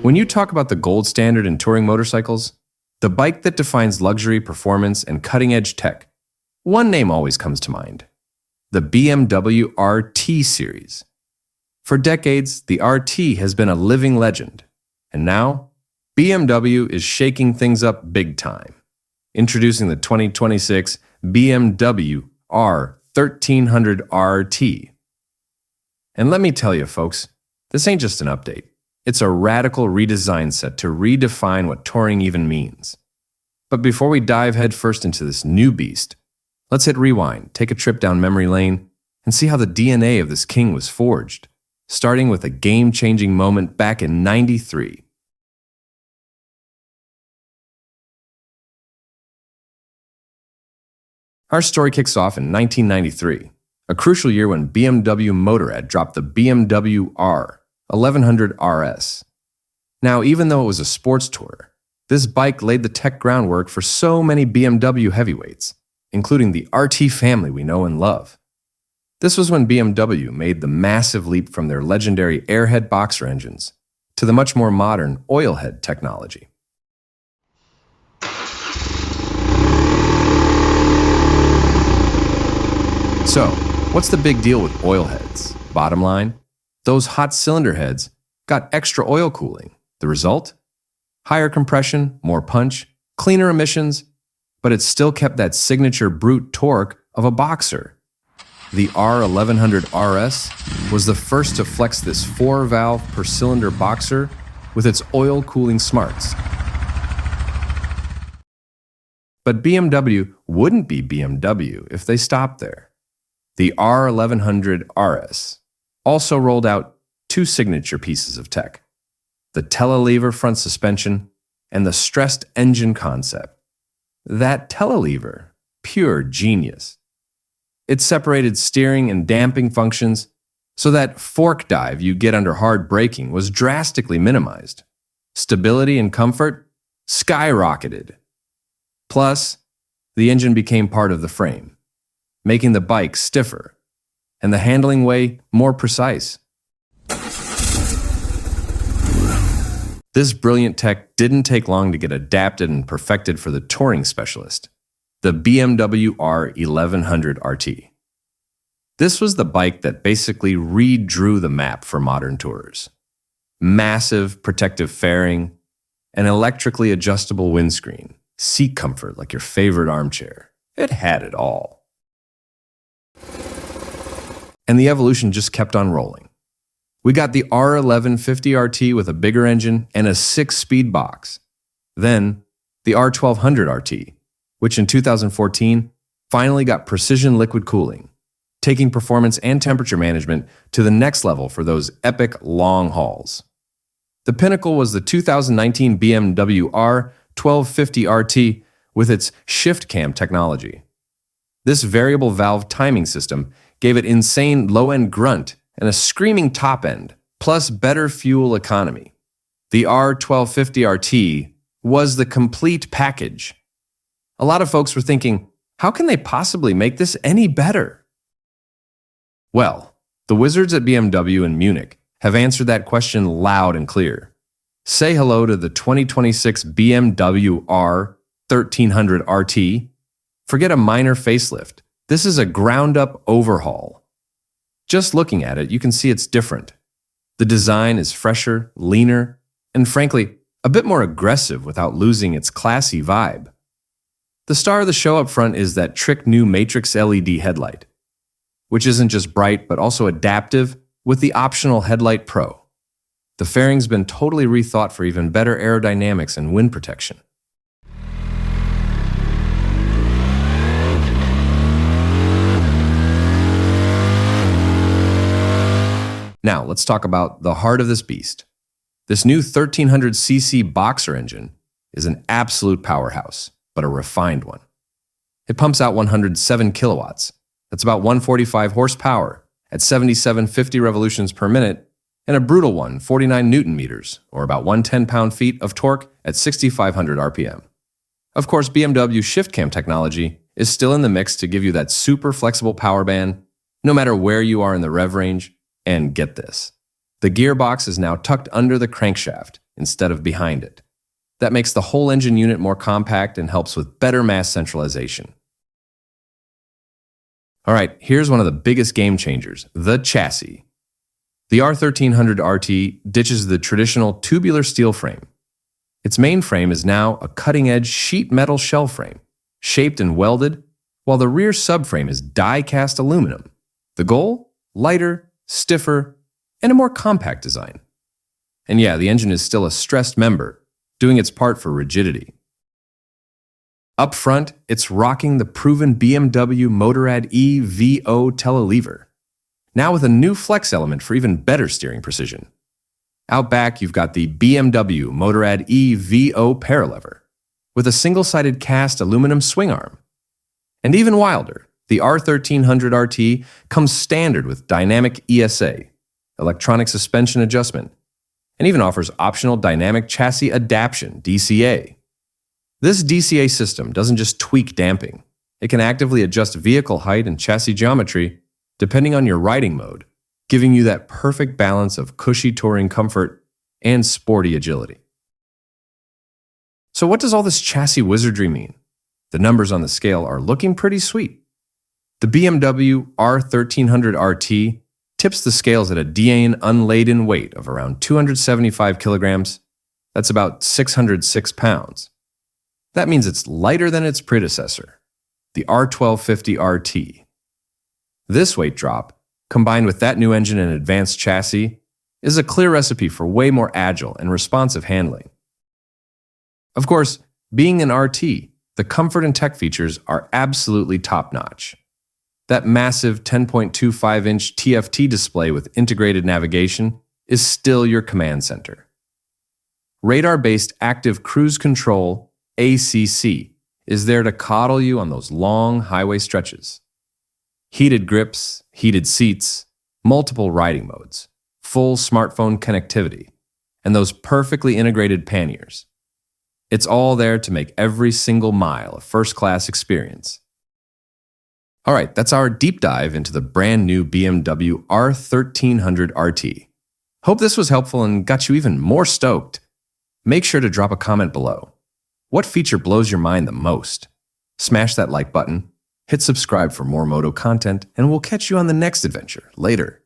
When you talk about the gold standard in touring motorcycles, the bike that defines luxury, performance, and cutting-edge tech, one name always comes to mind: the BMW RT series. For decades, the RT has been a living legend, and now BMW is shaking things up big time, introducing the 2026 BMW R 1300 RT. And let me tell you, folks, this ain't just an update. It's a radical redesign set to redefine what touring even means. But before we dive headfirst into this new beast, let's hit rewind, take a trip down memory lane, and see how the DNA of this king was forged, starting with a game-changing moment back in '93. Our story kicks off in 1993, a crucial year when BMW Motorrad dropped the BMW R 1100 RS. Now, even though it was a sports tourer, this bike laid the tech groundwork for so many BMW heavyweights, including the RT family we know and love. This was when BMW made the massive leap from their legendary airhead boxer engines to the much more modern oilhead technology. So, what's the big deal with oil heads? Bottom line, those hot cylinder heads got extra oil cooling. The result? Higher compression, more punch, cleaner emissions, but it still kept that signature brute torque of a boxer. The R 1100 RS was the first to flex this 4-valve per cylinder boxer with its oil cooling smarts. But BMW wouldn't be BMW if they stopped there. The R 1100 RS also rolled out two signature pieces of tech: the telelever front suspension and the stressed engine concept. That telelever, pure genius. It separated steering and damping functions so that fork dive you get under hard braking was drastically minimized. Stability and comfort skyrocketed. Plus, the engine became part of the frame, making the bike stiffer and the handling way more precise. This brilliant tech didn't take long to get adapted and perfected for the touring specialist, the BMW R 1100 RT. This was the bike that basically redrew the map for modern tourers. Massive protective fairing, an electrically adjustable windscreen, seat comfort like your favorite armchair. It had it all. And the evolution just kept on rolling. We got the R 1150 RT with a bigger engine and a 6-speed box. Then, the R 1200 RT, which in 2014 finally got precision liquid cooling, taking performance and temperature management to the next level for those epic long hauls. The pinnacle was the 2019 BMW R 1250 RT with its ShiftCam technology. This variable valve timing system gave it insane low-end grunt and a screaming top end, plus better fuel economy. The R 1250 RT was the complete package. A lot of folks were thinking, how can they possibly make this any better? Well, the wizards at BMW in Munich have answered that question loud and clear. Say hello to the 2026 BMW R 1300 RT. Forget a minor facelift. This is a ground-up overhaul. Just looking at it, you can see it's different. The design is fresher, leaner, and frankly, a bit more aggressive without losing its classy vibe. The star of the show up front is that trick new Matrix LED headlight, which isn't just bright but also adaptive with the optional Headlight Pro. The fairing's been totally rethought for even better aerodynamics and wind protection. Now, let's talk about the heart of this beast. This new 1300cc boxer engine is an absolute powerhouse, but a refined one. It pumps out 107 kilowatts. That's about 145 horsepower at 7,750 revolutions per minute, and a brutal one, 49 newton meters, or about 110 pound-feet of torque at 6,500 RPM. Of course, BMW ShiftCam technology is still in the mix to give you that super flexible power band, no matter where you are in the rev range. And get this, the gearbox is now tucked under the crankshaft instead of behind it. That makes the whole engine unit more compact and helps with better mass centralization. All right, here's one of the biggest game changers, the chassis. The R1300 RT ditches the traditional tubular steel frame. Its main frame is now a cutting-edge sheet metal shell frame, shaped and welded, while the rear subframe is die-cast aluminum. The goal? Lighter, stiffer, and a more compact design. And yeah, the engine is still a stressed member, doing its part for rigidity. Up front, it's rocking the proven BMW Motorrad E VO telelever, now with a new flex element for even better steering precision. Out back, you've got the BMW Motorrad E VO paralever, with a single-sided cast aluminum swing arm. And even wilder, the R1300 RT comes standard with dynamic ESA, electronic suspension adjustment, and even offers optional dynamic chassis adaptation, DCA. This DCA system doesn't just tweak damping. It can actively adjust vehicle height and chassis geometry depending on your riding mode, giving you that perfect balance of cushy touring comfort and sporty agility. So what does all this chassis wizardry mean? The numbers on the scale are looking pretty sweet. The BMW R1300 RT tips the scales at a Diane unladen weight of around 275 kilograms. That's about 606 pounds. That means it's lighter than its predecessor, the R1250 RT. This weight drop, combined with that new engine and advanced chassis, is a clear recipe for way more agile and responsive handling. Of course, being an RT, the comfort and tech features are absolutely top-notch. That massive 10.25-inch TFT display with integrated navigation is still your command center. Radar-based active cruise control, ACC, is there to coddle you on those long highway stretches. Heated grips, heated seats, multiple riding modes, full smartphone connectivity, and those perfectly integrated panniers. It's all there to make every single mile a first-class experience. All right, that's our deep dive into the brand new BMW R1300 RT. Hope this was helpful and got you even more stoked. Make sure to drop a comment below. What feature blows your mind the most? Smash that like button, hit subscribe for more moto content, and we'll catch you on the next adventure later.